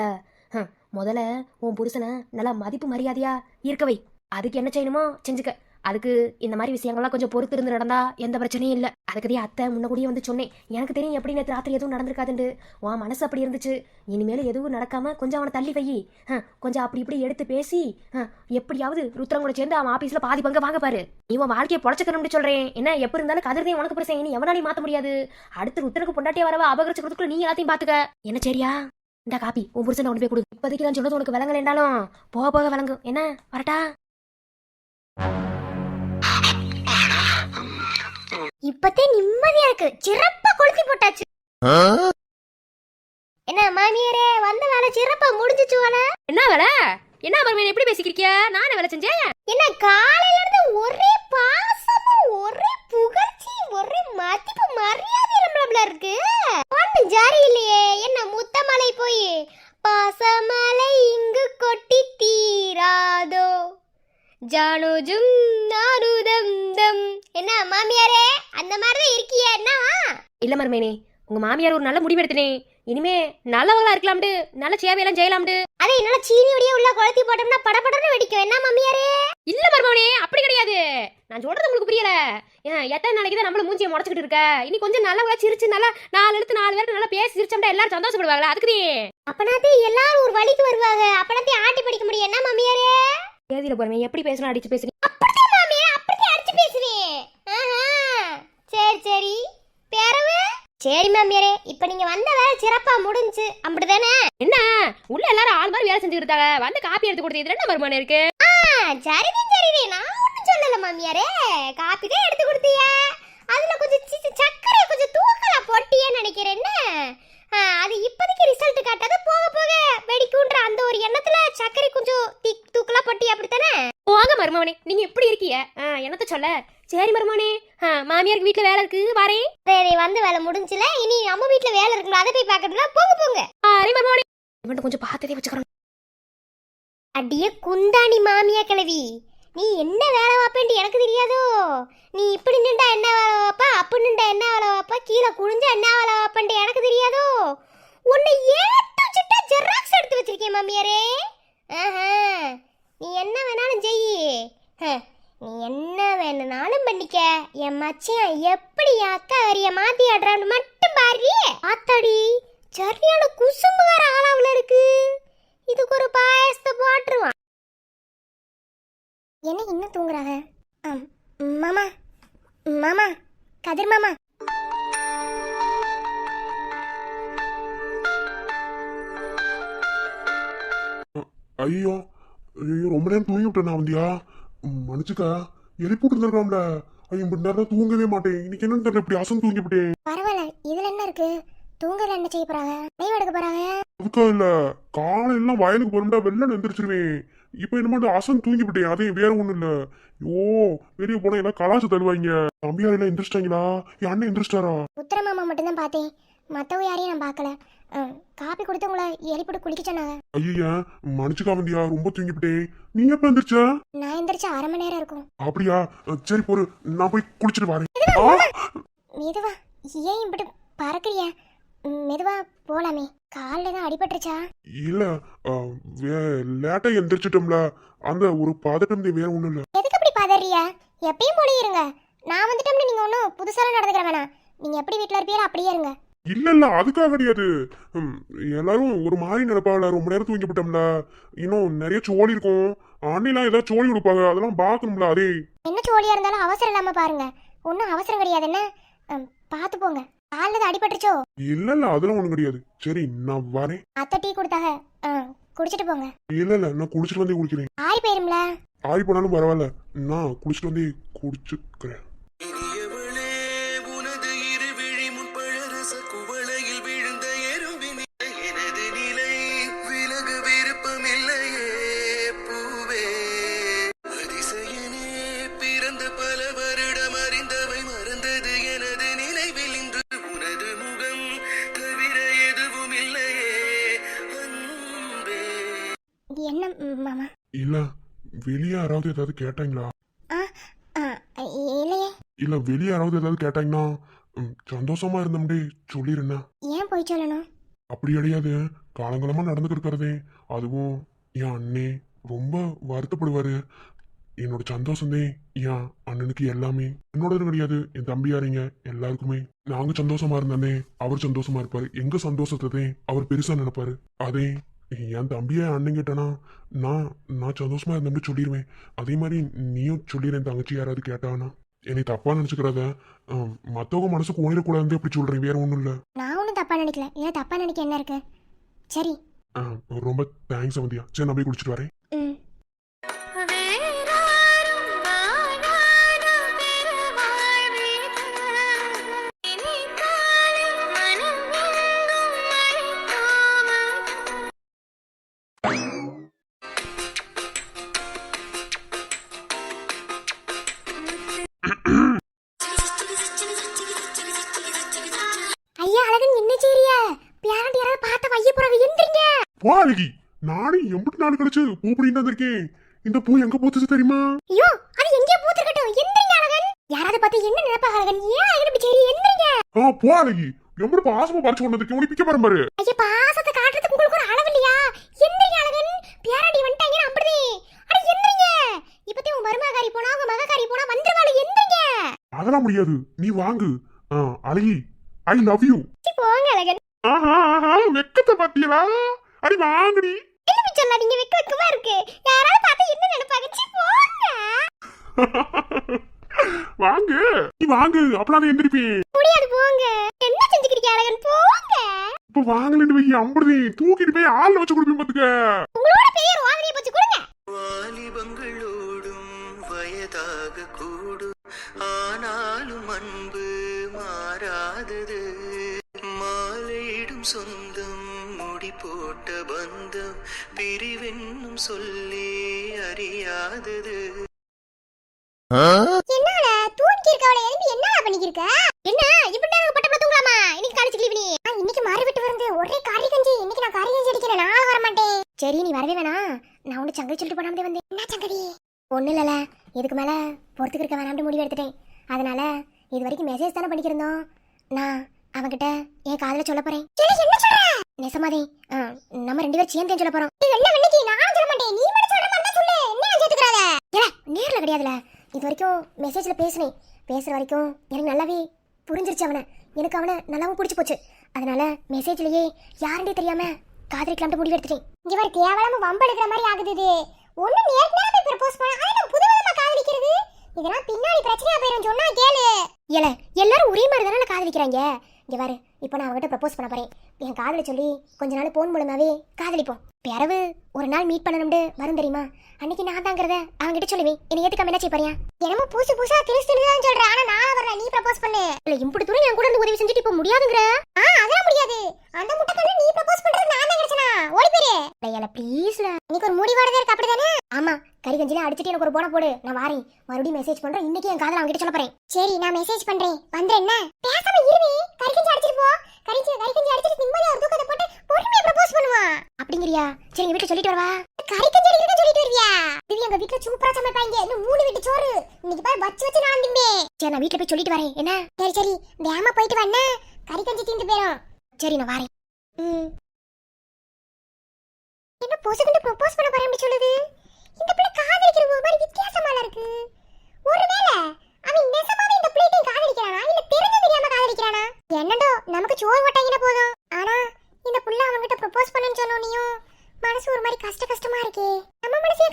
முதல்ல உன் புருஷனை நல்லா மதிப்பு மரியாதையா இருக்கவை. அதுக்கு என்ன செய்யணுமோ செஞ்சுக்க. அதுக்கு இந்த மாதிரி விஷயங்கள்லாம் கொஞ்சம் பொறுத்து இருந்து நடந்தா எந்த பிரச்சனையும் இல்லை. அதுக்கதே அத்தை முன்ன கூடிய வந்து சொன்னேன், எனக்கு தெரியும் எப்படி நேற்று ராத்திரி எதுவும் நடந்திருக்காதுண்டு. உன் மனசு அப்படி இருந்துச்சு. இனிமேல் எதுவும் நடக்காம கொஞ்சம் அவனை தள்ளி வை. கொஞ்சம் அப்படி இப்படி எடுத்து பேசி எப்படியாவது ருத்ரம் கூட சேர்ந்து அவன் ஆபீஸ்ல பாதி பங்க வாங்க பாரு. நீ உன் வாழ்க்கையை பொழைச்சுக்கணும்னு சொல்றேன். என்ன எப்படி இருந்தாலும் கதிர்தான் உனக்கு பிரச்சனை. இனி எவனாலையும் மாத்த முடியாது. அடுத்து ருத்ரனுக்கு பொண்டாட்டியா வரவா அபகரிச்சுக்கிறதுக்குள்ள நீ எல்லாத்தையும் பாத்துக்க. என்ன சரியா? இந்த காப்பி உன் புருஷனை கொண்டு போய் கொடு. இப்போதைக்கு நான் சொன்னது உனக்கு விளங்கலைண்டாலும் போக போக விளங்கும். என்ன வரட்டா? இப்பத்தே நிம்மதியா இருக்கு. சிறப்பா கொளுத்தி போட்டாச்சு. என்ன மாமியாரே, வந்த வேலை சிறப்பா முடிஞ்சிச்சு. என்ன வேலை? என்ன மருமகன் எப்படி பேசிக்கிறீங்க? நானே வேலை செஞ்சேன். என்ன காலையில இருந்து ஒரே பாசமும் ஒரே புகழ்ச்சி ஒரே மதிப்பு மரியாதை நம்மள இருக்கு. ஒண்ணு ஜாரி இல்லையே. என்ன முத்தமலை போய் பாசமலை இங்கு கொட்டி தீராதோ ஜானுஜும் நானுதம் தம். என்ன மாமியாரே, அந்த மாதிரிதான் இருக்கியா? என்ன இல்ல மருமேனே, உங்க மாமியார் ஒரு நல்ல முடிவு எடுத்தனே. இனிமே நல்லவங்களா இருக்கலாம்டு, நல்ல சேவையெல்லாம் செய்யலாம்டு. அதை என்னால சீனியோடய உள்ள குழத்தி போட்டோம்னா படபடன்னு வெடிக்கும். என்ன மாமியாரே? இல்ல மருமகனே, அப்படி கிடையாது. நான் சொல்றது உங்களுக்கு புரியல. எத்தனை நாளைக்கு தான் நம்மள மூஞ்சியை முடச்சுக்கிட்டு இருக்க? இனி கொஞ்சம் நல்லவங்களா சிரிச்சு நல்லா 4 எழுத்து 4 பேருக்கு நல்லா பேசி சிரிச்சோம்டா எல்லாரும் சந்தோஷப்படுவாங்களா? அதுக்கு அப்பனாத்தே எல்லாரும் ஒரு வழிக்கு வருவாங்க. அப்பனாத்தே ஆட்டி படிக்க முடியும். என்ன மாமியாரே? தேதியில போறமே எப்படி பேசணும் அடிச்சு பேசுறீங்க? அப்படியே மாமியாரே, அப்படியே அடிச்சு பேசுறேன். சரி சரி பேரவு. சரி மாமியாரே, இப்ப நீங்க வந்த வேலை சிறப்பா முடிஞ்சு அப்படிதானே? என்ன உள்ள எல்லாரும் ஆள் மாதிரி வேலை செஞ்சுக்கிட்டு இருக்காங்க. வந்து காப்பி எடுத்து கொடுத்து இதுல என்ன மருமகன் இருக்கு? சரிவே நான் ஒண்ணும் சொல்லல மாமியாரே. காப்பி தான் எடுத்து கொடுத்தியா? அதுல கொஞ்சம் சக்கரை கொஞ்சம் தூக்கலா போட்டியே நினைக்கிறேன். அது இப்போதைக்கு ரிசல்ட் காட்டாத, போக போக வெடிக்குன்ற அந்த ஒரு எண்ணத்துல சக்கரை கொஞ்சம் தூக்கலா போட்டி அப்படித்தானே? போங்க மருமகனே, நீங்க எப்படி இருக்கீங்க? என்னத்த சொல்ல. சரி மருமகனே, மாமியாருக்கு வீட்டுல வேலை இருக்கு, வரேன். சரி, வந்து வேலை முடிஞ்சுல. இனி நம்ம வீட்டுல வேலை இருக்குல்ல, அதை போய் பாக்கணும்னா போங்க போங்க. சரி மருமகனே, இவன்ட்ட கொஞ்சம் பார்த்ததே வச்சுக்கிறோம். அடியே குந்தாணி மாமியா கிழவி, நீ என்ன வேலை வாப்பேன்ட்டு எனக்கு தெரியாதோ? நீ இப்படி நின்றா என்ன வேலை வாப்பா, அப்படி நின்றா என்ன வேலை வாப்பா, கீழே குனிஞ்சா என்ன வேலை வாப்பேன்ட்டு எனக்கு தெரியாதோ? உன்னை ஏட்டு சிட்டா ஜெராக்ஸ் எடுத்து வச்சிருக்கேன் மாமியாரே. நீ என்ன வேணாலும் செய்யி. நீ என்ன வேணும்னாலும் பண்ணிக்க. என் மச்சான் எப்படி என் அக்கா வரிய மாத்தி ஆடுறான்னு மட்டும் பாரு. ஆத்தாடி, சரியான குசும்புகார ஆளாவுல இருக்கு. இதுக்கு ஒரு பாயசத்தை போட்டுருவான். என்ன இன்னும் தூங்குறாங்க? மாமா மாமா, கதிர் மாமா. ஐயோ ஐயோ, ரொம்ப நேரம் தூங்கி விட்டேன் வந்தியா? மன்னிச்சுக்கா, எழுப்பிட்டு இருந்திருக்கலாம்ல. ஐயோ, இப்படி நேரம் தூங்கவே மாட்டேன். இன்னைக்கு என்னன்னு தெரியல, இப்படி அசம் தூங்கி விட்டேன். பரவாயில்ல, இதுல என்ன இருக்கு? தூங்கல என்ன செய்ய போறாங்க? லைவ் எடுக்க போறாங்க. அதுக்கா இல்ல, காலையெல்லாம் வயலுக்கு போறோம்டா, வெள்ளம் எந்திரிச்சிருவேன். இப்ப என்ன மட்டும் அசம் தூங்கி விட்டேன். அதே வேற ஒண்ணும் இல்ல. ஓ, வெளியே போனா எல்லாம் கலாச்சு தருவாங்க. தம்பியார் எல்லாம் எந்திரிச்சிட்டாங்களா? என் அண்ணன் எந்திரிச்சிட்டாரா? உத்தர மாமா மட்டும்தான் பார்த்தேன், மத்தவங்க யாரையும் நான் பார்க்கல. காப்பி கொடுத்து உங்களை எழுப்பிட்டு குளிக்க சொன்னாங்க. ஐயா, மன்னிச்சுக்கா வந்தியா, ரொம்ப தூங்கி விட்டேன். நீ எப்ப எந்திரிச்ச? நான் எந்திரிச்சு 1/2 மணி நேரம் இருக்கும். அப்படியா? சரி பொறு, நான் போய் குளிச்சுட்டு வரேன். மெதுவா, ஏன் இப்படி பறக்குறியா? மெதுவா போலாமே. காலில் தான் அடிபட்டுருச்சா? இல்ல, லேட்டா எந்திரிச்சிட்டோம்ல, அந்த ஒரு பதட்டம் வேற ஒண்ணும் இல்ல. எதுக்கு அப்படி பதறியா? எப்பயும் போல இருங்க. நான் வந்துட்டோம்னு நீங்க ஒன்றும் புதுசாலாம் நடந்துக்கிற வேணாம். நீங்க எப்படி வீட்டில் இருப்பீரோ அப்படியே இருங்க. இல்ல அதுக்காக கிடையாது. எல்லாரும் ஒரு மாதிரி நினைப்பாங்க, ரொம்ப நேரம் தூங்கி போட்டோம்ல, இன்னும் நிறைய சோழி இருக்கும். அண்ணிலாம் ஏதாவது சோழி கொடுப்பாங்க, அதெல்லாம் பாக்கணும்ல. அதே என்ன சோழியா இருந்தாலும் அவசரம் இல்லாம பாருங்க. ஒன்றும் அவசரம் கிடையாது. என்ன பார்த்து போங்க. காலில் அடிபட்டுருச்சோ? இல்ல அதெல்லாம் ஒண்ணும் கிடையாது. சரி, நான் வரேன். அத்தை டீ கொடுத்தாங்க, குடிச்சிட்டு போங்க. இல்ல நான் குடிச்சிட்டு வந்தே குடிக்கிறேன். ஆறி போயிரும்ல. ஆறி போனாலும் பரவாயில்ல, நான் குடிச்சிட்டு வந்தே குடிச்சுக்கிறேன். இனியவளே, உனது இருவிழி முன்பழரச குவளையில் விழுந்த எறும்பினி எனது நிலை விலக விருப்பமில்லையே பூவே. அதிசயனே, பிறந்த பல வருடம் அறிந்தவை மறந்தது எனது நினைவில் இன்று உனது முகம் தவிர இல்ல வெளியே யாராவது ஏதாவது கேட்டாங்களா? ஆ ஆ, இல்லையே. இல்ல வெளியே யாராவது ஏதாவது கேட்டாங்கன்னா சந்தோஷமா இருந்தோம்டே சொல்லிருந்தா. ஏன் போய் சொல்லணும்? அப்படி கிடையாது, காலங்காலமா நடந்துட்டு இருக்கிறதே, அதுவும் என் அண்ணே ரொம்ப வருத்தப்படுவாரு. என்னோட சந்தோஷந்தே என் அண்ணனுக்கு எல்லாமே. என்னோடது கிடையாது, என் தம்பியாரிங்க எல்லாருக்குமே. நாங்க சந்தோஷமா இருந்தானே அவர் சந்தோஷமா இருப்பாரு. எங்க சந்தோஷத்ததே அவர் பெருசா நினைப்பாரு. அதே என் தம்பிய அண்ணன் கேட்டானா நான் நான் சந்தோஷமா இருந்தேன்னு சொல்லிடுவேன். அதே மாதிரி நீயும் சொல்லிடுறேன். தங்கச்சி யாராவது கேட்டானா என்னை தப்பா நினைச்சுக்கிறத, மத்தவங்க மனசுக்கு ஓனிடக்கூடாது அப்படி சொல்றேன், வேற ஒண்ணும் இல்ல. நான் ஒன்றும் தப்பா நினைக்கல. ஏன் தப்பா நினைக்க என்ன இருக்கு? சரி. ரொம்ப தேங்க்ஸ் அவந்தியா. சரி நான் போய் குடிச்சிட்டு வரேன். ம். ஐயா அழகன் என்ன செய்றியா? பியாரண்ட் யாராவது பார்த்த வைய போறாங்க. எந்திரிங்க. போராளிகி, நானும் எம்பிட்டு நாள் கழிச்சு பூ பிடிட்டு வந்திருக்கேன். இந்த பூ எங்க போச்சுச்சு தெரியுமா? ஐயோ அது எங்கே பூத்திருக்கட்டும். எந்திரிங்க அழகன். யாராவது பார்த்து என்ன நினைப்பாங்க அழகன்? ஏன் அழகன் இப்படி செய்றீங்க? எந்திரிங்க. போராளிகி, எம்பிட்டு பாசமா பறிச்சு கொண்டு வந்திருக்கேன். உனக்கு பிக்க பாரு. ஐயா பாசத்தை காட்டுறதுக்கு உங்களுக்கு ஒரு அளவு இல்லையா? எந்திரிங்க அழகன். பியாரண்டி வந்துட்டாங்க அப்படி. அட எந்திரிங்க. இப்பதே உன் மருமகாரி போனா உங்க மககாரி போனா வந்துருவாளே. எந்திரிங்க. அதெல்லாம் முடியாது, நீ வாங்கு. அழகி, ஐ லவ் யூ. போங்க அழகன். வெக்கத்தை பாத்தீங்களா? அடி வாங்குடி. என்ன சொல்லாதீங்க, வெக்க வெக்கமா இருக்கு. யாராவது பார்த்தா என்ன நினைப்பாங்க? சி போங்க. வாங்கு, நீ வாங்கு, அப்பலாம் எந்திரிப்பேன். முடியாது போங்க. என்ன செஞ்சுக்கிறீங்க அழகன்? போங்க. இப்ப வாங்கலன்னு வை, அம்புடுதி தூக்கிட்டு போய் ஆள்ல வச்சு கொடுப்பேன் பாத்துக்க. உங்களோட பெயர் வாங்கி போச்சு கொடுங்க. வாலிபங்களோடும் வயதாக கூடும், ஆனாலும் அன்பு மாறாதது. மாலையிடும் சொந்தம், முடி போட்ட பந்தம், பிரிவென்னும் சொல்லி அறியாதது. என்னால தூக்கி இருக்கவளை எழுப்பி என்னடா பண்ணிக்கிருக்க? என்ன இப்படி நேரம் பட்டப்பட தூங்கலாமா? இன்னைக்கு காலேஜ் லீவ் நீ. இன்னைக்கு மாறி விட்டு வந்து ஒரே காரி கஞ்சி. இன்னைக்கு நான் காரி கஞ்சி அடிக்கிறேன். நான் வர மாட்டேன். சரி நீ வரவே வேணாம். நான் உன்னை சங்கதி சொல்லிட்டு போனாமதே வந்தேன். என்ன சங்கதி? ஒண்ணு இல்லல, இதுக்கு மேல பொறுத்துக்கு இருக்க வேணாம்னு முடிவு எடுத்துட்டேன். அதனால இது வரைக்கும் மெசேஜ் தானே பண்ணிக்கிறோம். நான் அவன்கிட்ட என் காதல சொல்ல போறேன். என்ன சொல்ற? நெசமாதே நம்ம ரெண்டு பேரும் சேர்ந்தே சொல்ல போறோம். என்ன வெண்ணிக்கு நான் சொல்ல மாட்டேன். நீ மட்டும் சொல்ற மாதிரி சொல்லு. என்ன சேர்த்துக்கறாத? ஏல நேர்ல கிடையாதுல. இது வரைக்கும் மெசேஜ்ல பேசுனேன். பேசுற வரைக்கும் எனக்கு நல்லாவே புரிஞ்சிருச்சு அவனை. எனக்கு அவனை நல்லாவும் பிடிச்சு போச்சு. அதனால மெசேஜ்லயே யாருன்னே தெரியாம காதலிக்கலாம்னு முடிவு எடுத்துட்டேன். இங்க வர கேவலமா வம்பு எடுக்கிற மாதிரி ஆகுது இது. ஒண்ணு நேர்ல போய் ப்ரோபோஸ் பண்ணா அதை நம்ம புதுவிதமா காதலிக்கிறது. இதெல்லாம் பின்னாடி பிரச்சனையா போயிரும். சொன்னா கேளு. ஏல எல்லாரும் ஒரே மாதிரி தானே காதலிக்கிறாங்க. இங்க பாரு, இப்போ நான் அவகிட்ட ப்ரப்போஸ் பண்ண போறேன். என் காதலை சொல்லி கொஞ்ச நாள் போன் மூலமாவே காதலிப்போம். பிறகு ஒரு நாள் மீட் பண்ணணும்னு வரும் தெரியுமா? அன்னைக்கு நான் தாங்கிறத அவங்கிட்ட சொல்லுவேன். என்னை ஏத்துக்காம என்ன செய்ய போறியா? என்னமோ புதுசு புதுசா திருஸ்துன்னு சொல்ற. ஆனா நான் வரல, நீ ப்ரப்போஸ் பண்ணு. இல்ல இப்படி தூரம் என் கூட இருந்து உதவி செஞ்சுட்டு இப்போ முடியாதுங்கற. அதெல்லாம் முடியாது. அந்த முட்டைக்கல்ல நீ ப்ரப்போஸ் பண்றது நான் தான் கிடைச்சனா? ஓடி போயிரு. இல்ல ப்ளீஸ்ல. இன்னைக்கு ஒரு முடிவாடதே இருக்கு அப்படிதானே? ஆமா, கறி கஞ்சில அடிச்சிட்டு எனக்கு ஒரு போன போடு. நான் வாரேன். மறுபடியும் மெசேஜ் பண்றேன். இன்னைக்கு என் காதலை அவங்கிட்ட சொல்ல போறேன். சரி நான் மெசேஜ் பண்றேன். வந்துற என்ன? பேசாம இருவே. கறி கஞ்சி அடிச்சிட்டு போ. கறி கஞ்சி அடிச்சிட்டு நிம்மதியா ஒரு தூக்கத்தை போட்டு பொறுமையா ப்ரப்போஸ் பண்ணுவா. அப்படிங்கறியா? சரி எங்க வீட்ல சொல்லிட்டு வரவா? கறி கஞ்சி அடிக்கிறத சொல்லிட்டு வருவியா? இது எங்க வீட்ல சூப்பரா சமைப்பாங்க. இன்னும் 3 வீட்டு சோறு. இன்னைக்கு பாரு வச்சு நான் திம்பேன். சரி நான் வீட்ல போய் சொல்லிட்டு வரேன். என்ன? சரி வேகமா போயிட்டு வா. என்ன கறி கஞ்சி தீந்து போயிரும். சரி நான் வரேன். என்ன பொசுக்கிட்டு ப்ரப்போஸ் பண்ண போறேன்னு சொல்லுது? இந்த பிள்ளை காதலிக்கிற மாதிரி வித்தியாசமா இருக்கு. ஒருவேளை அவன் நெசமாவே இந்த பிள்ளையை காதலிக்கிறானா இல்ல தெரிஞ்சு தெரியாம காதலிக்கிறானா? என்னடோ நமக்கு சோறு வட்டாங்கின போதும். ஆனா இந்த புள்ள அவன்கிட்ட ப்ரப்போஸ் பண்ணனும் சொன்னோனியும் மனசு ஒரு மாதிரி கஷ்டமா இருக்கே. நம்ம மனசே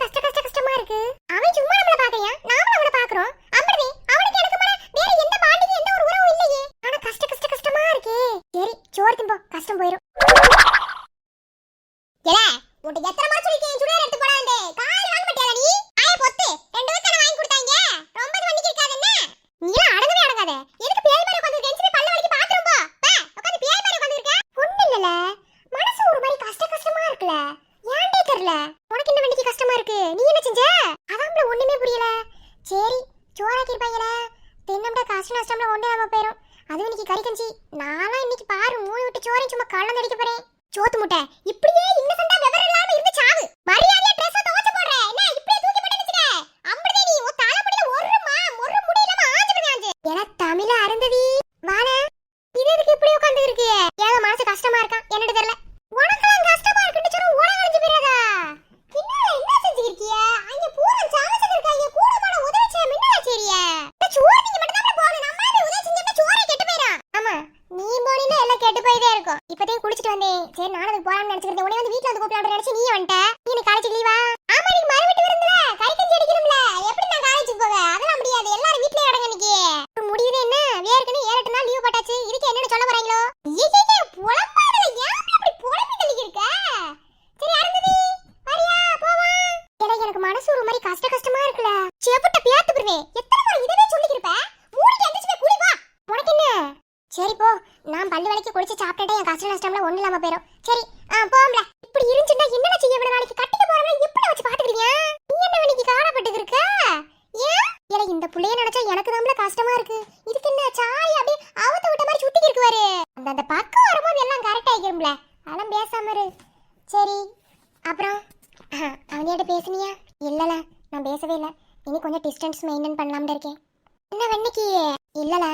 கஷ்டமா இருக்கு. அவன் சும்மா நம்மள பாக்கறியா? நாம அவனை பாக்குறோம். அப்படியே அவனுக்கு எனக்கு மேல வேற எந்த பாண்டியும் எந்த ஒரு உறவும் இல்லையே. ஆனா கஷ்டமா இருக்கே. சரி சோறு திம்போ, கஷ்டம் போயிடும். ஏலே உன்கிட்ட எத்தனை மாசம் சொல்லிட்டேன் சுடிதார் எடுத்து போடாதே. கால் வாங்க மாட்டியால நீ? ஆயே பொத்து. 2 வத்தன வாங்கி கொடுத்தாங்க. ரொம்ப வண்டிக்கு இருக்காத என்ன? நீ அடங்கவே அடங்காத. எதுக்கு பேய் மாதிரி உட்கார்ந்து கெஞ்சி பல்ல வலிக்கு பாத்ரூம் போ. உட்கார்ந்து பேய் மாதிரி உட்கார்ந்து இருக்க. ஒண்ணு இல்லல. மனசு ஒரு மாதிரி கஷ்டமா இருக்குல. ஏன்டே தெரியல. உனக்கு என்ன வண்டிக்கு கஷ்டமா இருக்கு? நீ என்ன செஞ்ச? அதான்ல ஒண்ணுமே புரியல. சரி சோறாக்கி இருப்பாங்கல. தென்னம்ட கஷ்ட நஷ்டம்ல ஒண்ணே ஆக போயிரும். அது இன்னைக்கு கறி கஞ்சி. நான்லாம் இன்னைக்கு பாரு 3 விட்டு சோறையும் சும்மா கலந்து அடிக்க போறேன். சோத்து முட்டை இப்படியே இன்னசென்ட்டா விவரம் இல்லாம இருந்து சாவு. மரியாதையா ட்ரெஸ் துவைச்சு போடுற. ஒரு மாதிரி கஷ்டமா இருக்குல. செவிட்ட பேத்து போடுவேன். எத்தனை முறை இதவே சொல்லிக்கிருப்ப? மூடிட்டு எந்திரிச்சு போய் குளி வா. உனக்கு என்ன? சரி போ. நான் பல்லு விளக்கி குளிச்சு சாப்பிட்டுட்டே என் கஷ்ட நஷ்டம்ல ஒண்ணு இல்லாம போயிடும். சரி போம்ல. இப்படி இருந்துட்டா என்னடா செய்ய விட? நாளைக்கு கட்டிக்க போறவங்க எப்படி வச்சு பாத்துக்கிறீங்க? நீ என்ன இன்னைக்கு காணப்பட்டு இருக்க? ஏன் ஏல இந்த புள்ளைய நினைச்சா எனக்கு நம்மள கஷ்டமா இருக்கு. இதுக்கு என்ன சாய் அப்படியே அவத்த விட்ட மாதிரி சுத்தி இருக்குவாரு. அந்த பக்கம் வரும்போது எல்லாம் கரெக்ட் ஆகிரும்ல. அதெல்லாம் பேசாம இரு. சரி அப்புறம் அவனியாட்ட பேசுனியா? இல்லல நான் பேசவே இல்லை. இனி கொஞ்சம் டிஸ்டன்ஸ் மெயின்டைன் பண்ணலாம்னு இருக்கேன். என்ன வெண்ணிக்கு? இல்லல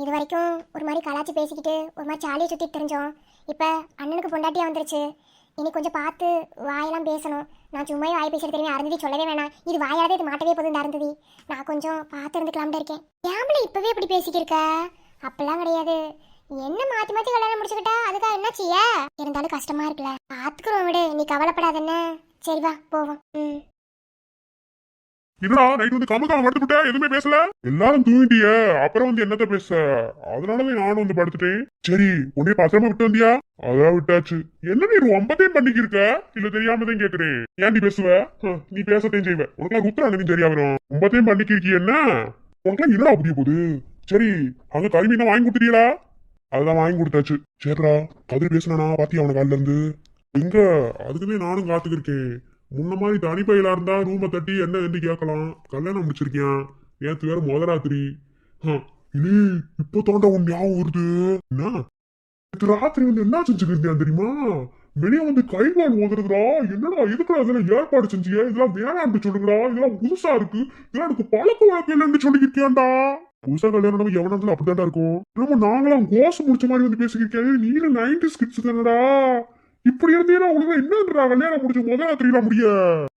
இது வரைக்கும் ஒரு மாதிரி கலாச்சி பேசிக்கிட்டு ஒரு மாதிரி சாலியை சுற்றிட்டு தெரிஞ்சோம். இப்போ அண்ணனுக்கு பொண்டாட்டியாக வந்துருச்சு. இனி கொஞ்சம் பார்த்து வாயெல்லாம் பேசணும். நான் சும்மாவே வாய் பேசிட்டு தெரியும். அருந்ததி சொல்லவே வேணாம். இது வாயாவது இது மாட்டவே போதும். அருந்ததி நான் கொஞ்சம் பார்த்து இருந்துக்கலாம்னு இருக்கேன். ஏம்பளை இப்போவே இப்படி பேசிக்கிருக்க? அப்பெல்லாம் கிடையாது. என்ன மாற்றி மாற்றி கல்யாணம் முடிச்சுக்கிட்டா அதுக்காக என்ன செய்ய? இருந்தாலும் கஷ்டமா இருக்குல்ல. பார்த்துக்குறோம் விடு. நீ கவலைப்படாதன்னு. சரி வா போவோம். என்னடா நைட் வந்து கமக்காம படுத்துட்டா எதுவுமே பேசல? எல்லாரும் தூங்கிட்டிய, அப்புறம் வந்து என்னத்த பேச? அதனாலதான் நானும் வந்து படுத்துட்டேன். சரி உன்னைய பத்திரமா விட்டு வந்தியா? அதான் விட்டாச்சு. என்ன நீ ரொம்பத்தையும் பண்ணிக்கிருக்க? இல்ல தெரியாம தான் கேக்குறேன். ஏன்டி பேசுவ? நீ பேசத்தையும் செய்வ. உனக்கு ருத்ரானு சரியா வரும். ரொம்பத்தையும் பண்ணிக்கிருக்கி என்ன? உனக்கு என்னடா புரிய போகுது? சரி அங்க கல்வினா வாங்கி கொடுத்துட்டீங்களா? அதுதான் வாங்கி கொடுத்தாச்சு. சரிடா கதிர் பேசினா பாத்தியா அவன காலில இருந்து? எங்க அதுக்குமே நானும் காத்துக்கிருக்கேன். முன்ன மாதிரி தனிப்பையில இருந்தா ரூமை தட்டி என்ன என்று கேட்கலாம். கல்யாணம் முடிச்சிருக்கேன். நேத்து வேற முதராத்திரி. இல்லே இப்போ தாண்டா உன் ஞாபகம் வருது. என்ன நேற்று ராத்திரி வந்து என்ன செஞ்சுக்கிறியா தெரியுமா? வெளியே வந்து கைவாள் ஓதுறதுடா. என்னடா இதுக்குள்ள அதெல்லாம் ஏற்பாடு செஞ்சியா? இதெல்லாம் வேணான்னு சொல்லுங்கடா. இதெல்லாம் புதுசா இருக்கு. இதெல்லாம் எனக்கு பழக்க வழக்கம் இல்லைன்னு சொல்லிக்கிறியாண்டா. புதுசா கல்யாணம் எவனாலும் அப்படித்தான்டா இருக்கும். நம்ம நாங்களாம் கோசம் முடிச்ச மாதிரி வந்து பேசிக்கிருக்கேன். நீங்க 90s கிட்ஸ் தானடா. இப்படி இருந்தீங்கன்னா உனக்கு என்னன்றா கல்யாணம் முடிச்சு முதலாத்திரியில முடிய?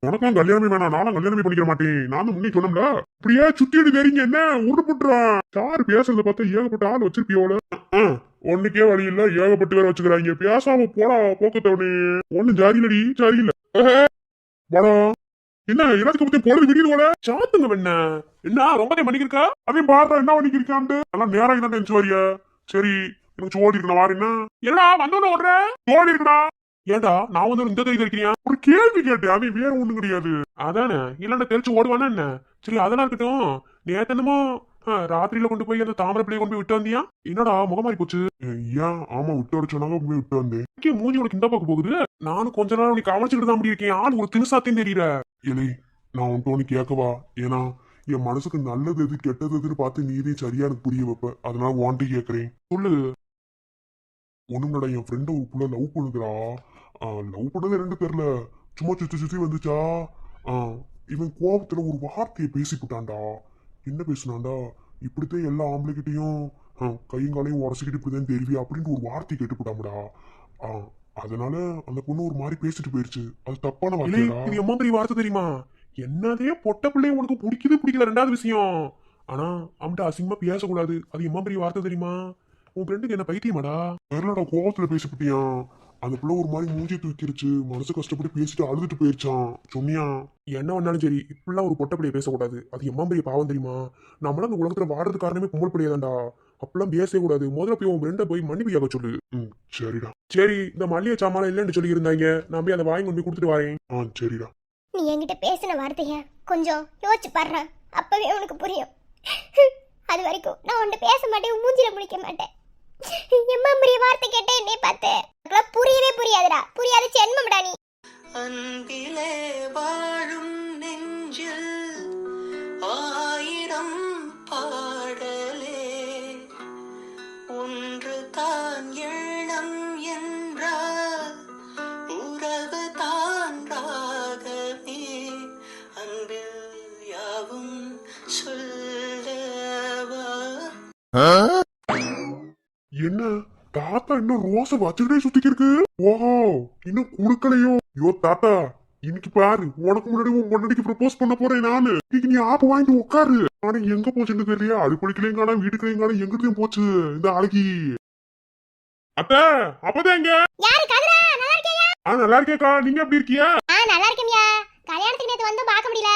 உனக்கும் கல்யாணமே வேணாம். நானும் கல்யாணமே பண்ணிக்க மாட்டேன். நானும் முன்னே சொன்னோம்ல. இப்படியே சுத்திட்டு தெரியுங்க என்ன உருப்புட்டுறான். சாரு பேசுறத பார்த்தா ஏகப்பட்ட ஆள் வச்சிருப்பியோல. ஒன்னுக்கே வழி இல்ல, ஏகப்பட்டு வேற வச்சுக்கிறாங்க. பேசாம போடா போக்கத்தவனே. ஒண்ணு ஜாரியிலடி சரியில்ல. வாடா என்ன எல்லாத்துக்கும் பத்தி பொழுது விடியது போல சாத்துங்க வேணா. என்ன ரொம்பதே பண்ணிக்கிருக்கா? அதையும் பாடுறா என்ன பண்ணிக்கிருக்கான்ட்டு. எல்லாம் நேரம் தான் நினைச்சு வரியா? சரி எனக்கு சோடி இருக்கு. நான் வாரேன்னா என்னடா வந்தோன்னு ஓடுற? சோடி இருக்குடா. ஏண்டா நான் வந்து இந்த கை தெரிக்கிறியா? ஒரு கேள்வி கேட்டேன். அது வேற ஒண்ணும் கிடையாது. அதானே இல்லன்னா தெரிச்சு ஓடுவானா என்ன? சரி அதெல்லாம் இருக்கட்டும். நேத்தனமோ ராத்திரியில கொண்டு போய் அந்த தாமரை பிள்ளைய கொண்டு போய் விட்டு வந்தியா? என்னடா முகமாரி போச்சு? ஏன் ஆமா விட்டு வர சொன்னாங்க போய் விட்டு வந்தேன். மூஞ்சி உனக்கு இந்த பக்கம் போகுது. நானும் கொஞ்ச நாள் உனக்கு கவனிச்சுட்டு தான் அப்படி இருக்கேன். ஆள் ஒரு திணுசாத்தையும் தெரியல. இல்லை நான் உன்ட்டு ஒண்ணு கேட்கவா? ஏன்னா என் மனசுக்கு நல்லது எது கெட்டது எதுன்னு பார்த்து நீதே சரியா எனக்கு புரிய வைப்ப. அதனால வாண்டி கேட்கறேன். சொல்லு. ஒண்ணுங்கடா என் ஃப்ரெண்ட ஒரு புள்ள லவ் பண்ணுதுடா. லவ் பண்ணது ரெண்டு தெரியல. சும்மா சுத்தி சுத்தி வந்துச்சா. இவன் கோபத்துல ஒரு வார்த்தையை பேசிவிட்டான்டா. என்ன பேசுனான்டா? இப்படித்தான் எல்லா ஆம்பளைகிட்டையும் கையும் காலையும் உடச்சிக்கிட்டு இப்படிதான் தெரியும் அப்படின்னு ஒரு வார்த்தையை கேட்டுப்பட்டாம்டா. அதனால அந்த பொண்ணு ஒரு மாதிரி பேசிட்டு போயிருச்சு. அது தப்பான வார்த்தை. இது எம்மா பெரிய வார்த்தை தெரியுமா? என்னதே பொட்ட பிள்ளைய உனக்கு பிடிக்குது பிடிக்கல ரெண்டாவது விஷயம். ஆனா அவன்கிட்ட அசிங்கமா பேசக்கூடாது. அது எம்மா பெரிய வார்த்தை தெரியுமா? உன் ஃப்ரெண்டுக்கு என்ன பைத்தியமாடா? தெரியலடா கோவத்துல பேசிப்பிட்டியான். அந்த பிள்ளை ஒரு மாதிரி மூஞ்சி தூக்கிருச்சு. மனசு கஷ்டப்பட்டு பேசிட்டு அழுதுட்டு போயிருச்சான். சொன்னியா? என்ன வேணாலும் சரி இப்படிலாம் ஒரு பொட்ட பிள்ளைய பேசக்கூடாது. அது எம்மா பெரிய பாவம் தெரியுமா? நம்மளாம் அந்த உலகத்துல வாடுறது காரணமே பொம்பளை பிள்ளையாதான்டா. அப்பெல்லாம் பேசவே கூடாது. முதல்ல போய் உன் ஃப்ரெண்டை போய் மன்னிப்பு கேட்க சொல்லு. சரிடா. சரி இந்த மல்லிகை சாமான் இல்லைன்னு சொல்லி இருந்தாங்க. நான் போய் அதை வாங்கி கொண்டு போய் கொடுத்துட்டு வரேன். சரிடா. நீ என்கிட்ட பேசின வார்த்தைய கொஞ்சம் யோசிச்சு பாடுற. அப்பவே உனக்கு புரியும். அது வரைக்கும் நான் உன்கிட்ட பேச மாட்டேன். மூஞ்சில முடிக்க மாட்டேன். எம்மா பெரிய வார்த்தை கேட்டே என்னை பார்த்து புரியவே புரியாதுடா. புரியாத ஜென்மம்டா நீ. அன்பிலே வாழும் நெஞ்சில் ஆயிரம் பாடலே ஒன்று தான் எண்ணம் என்றால் உறவு தான் ராகமே அன்பில் யாவும் சொல்லவா. என்ன தாத்தா இன்னும் ரோச வச்சுக்கிட்டே சுத்திக்கு இருக்கு. ஓஹோ இன்னும் குடுக்கலையோ? யோ தாத்தா இன்னைக்கு பாரு உனக்கு முன்னாடி உன் பொண்ணடிக்கு ப்ரப்போஸ் பண்ண போறேன் நானு. இன்னைக்கு நீ ஆப்பு வாங்கிட்டு உட்காரு. ஆனா எங்க போச்சுன்னு தெரியல. அடுப்படிக்கலையும் காணா வீட்டுக்கலையும் காணா எங்கிட்டையும் போச்சு இந்த அழகி. அத்தை அப்பதான் எங்க? யாரு கதிரா? நல்லா இருக்கியா? நல்லா இருக்கேக்கா. நீங்க எப்படி இருக்கியா? நல்லா இருக்கேன்யா. கல்யாணத்துக்கு நேத்து வந்து பார்க்க முடியல.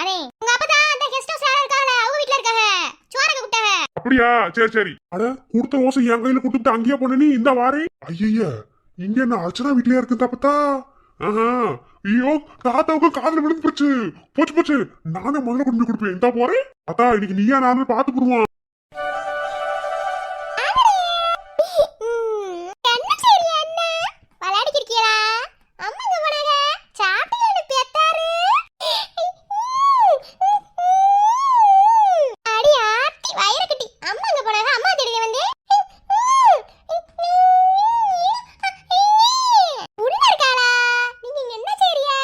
அடே உங்க அப்பா அந்த கெஸ்ட் ஹவுஸ் இருக்காங்க. அவங்க வீட்ல இருக்காங்க. சோறங்க கூட்டாங்க. அப்படியா? சரி சரி. அட கொடுத்த ஓசை என் கையில கொடுத்துட்டு அங்கேயே போன நீ இந்த வாரே. ஐயா இங்க என்ன அர்ச்சனா வீட்லயா இருக்கு தாப்பத்தா? ஆஹா, ஐயோ தாத்தாவுக்கு காதுல விழுந்து போச்சு. போச்சு போச்சு, நானே முதல்ல கொண்டு போய் கொடுப்பேன். இந்தா போறேன். தாத்தா இன்னைக்கு நீயா நானும் பார்த்து போடுவான். என்ன சரி அண்ணா விளையாடிட்டு இருக்கீங்களா? அம்மா எங்க போனாங்க? சாப்பிட்டு பெத்தாரு. அடி ஆத்தி வயிறு கட்டி. அம்மா எங்க போனாங்க? அம்மா தேடிங்க வந்து. உள்ள இருக்காளா? நீங்க இங்க என்ன செய்றியா?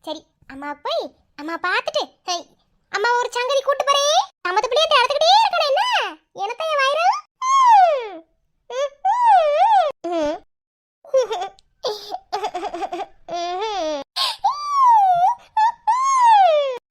சரி அம்மா போய் அம்மா பார்த்துட்டு அம்மா ஒரு சங்கதி கூட்டு போறேன். சமத்து பிள்ளைய தடுத்துக்கிட்டே இருக்கணும் என்ன? எனத்த என் வயிறு.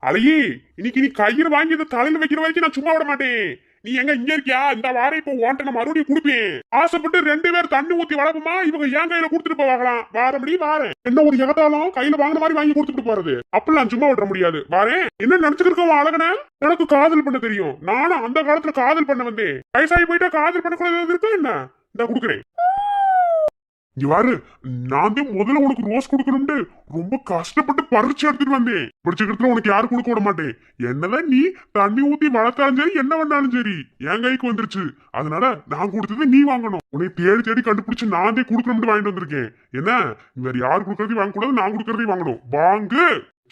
அழகி, இன்னைக்கு நீ கையில வாங்கி இந்த தலையில வைக்கிற வரைக்கும் நான் சும்மா விட மாட்டேன். நீ எங்க இங்க இருக்கியா? இந்த வாரம் இப்போ ஓட்ட நான் மறுபடியும் கொடுப்பேன். ஆசைப்பட்டு 2 பேர் தண்ணி ஊத்தி வளர்ப்போமா? இவங்க என் கையில கொடுத்துட்டு போவாங்களாம். வாரபடி வாரேன். என்ன ஒரு எகத்தாலும் கையில வாங்கின மாதிரி வாங்கி கொடுத்துட்டு போறது அப்பெல்லாம் சும்மா விட முடியாது. வாரேன். என்ன நினைச்சுக்கிருக்கோம் அழகன? எனக்கு காதல் பண்ண தெரியும். நானும் அந்த காலத்துல காதல் பண்ண வந்தேன். வயசாகி போயிட்டா காதல் பண்ணக்கூடாது இருக்கா என்ன? இந்த கொடுக்குறேன். இங்க பாரு, நான் தான் முதல்ல உனக்கு ரோஸ் கொடுக்கணும்னு ரொம்ப கஷ்டப்பட்டு பறிச்சு எடுத்துட்டு வந்தேன். பிடிச்சிக்கிறதுல உனக்கு யாரும் கொடுக்க விட மாட்டேன். என்னதான் நீ தண்ணி ஊத்தி வளர்த்தாலும் சரி, என்ன பண்ணாலும் சரி, என் கைக்கு வந்துருச்சு. அதனால நான் கொடுத்தது நீ வாங்கணும். உன்னை தேடி தேடி கண்டுபிடிச்சு நான் தான் கொடுக்கணும்னு வாங்கிட்டு வந்திருக்கேன். என்ன வேற யாரு கொடுக்கறதையும் வாங்க கூடாது, நான் கொடுக்கறதையும் வாங்கணும். வாங்கு.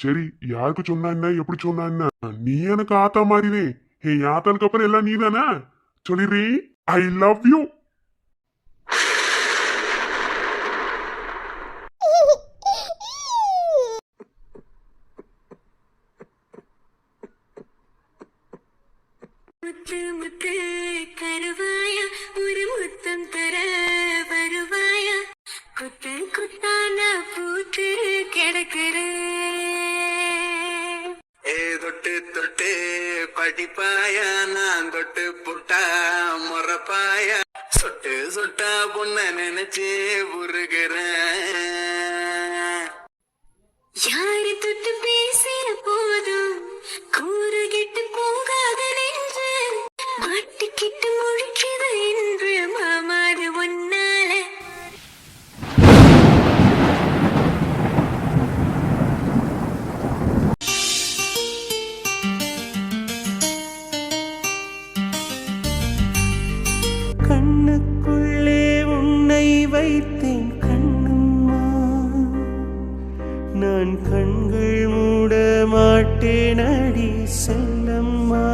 சரி, யாருக்கு சொன்னா என்ன, எப்படி சொன்னா என்ன? நீ எனக்கு ஆத்தா மாதிரிதே. என் ஆத்தாளுக்கு அப்புறம் எல்லாம் நீ தானே. சொல்லிடுறீ, ஐ லவ் யூ. முத்து முத்து தருவாயா, ஒரு முத்தம் தர வருவாயா, குத்து குத்தான பூத்து கிடக்குற. தொட்டு தொட்டு படிப்பாயா, நான் தொட்டு புட்டா முறப்பாயா, சொட்டு சொட்டா பொண்ண நினைச்சு உருகிறேன். யாரு தொட்டு பேசிய போதும் கூறுகிட்டு போகாத நெஞ்சு மாட்டிக்கிட்டு முழிக்குது என்று மாமாது ஒன்னால. கண்ணுக்குள்ளே உன்னை வைத்தேன் கண்ணம்மா, நான் கண்கள் மூட மாட்டேன் அடி செல்லம்மா.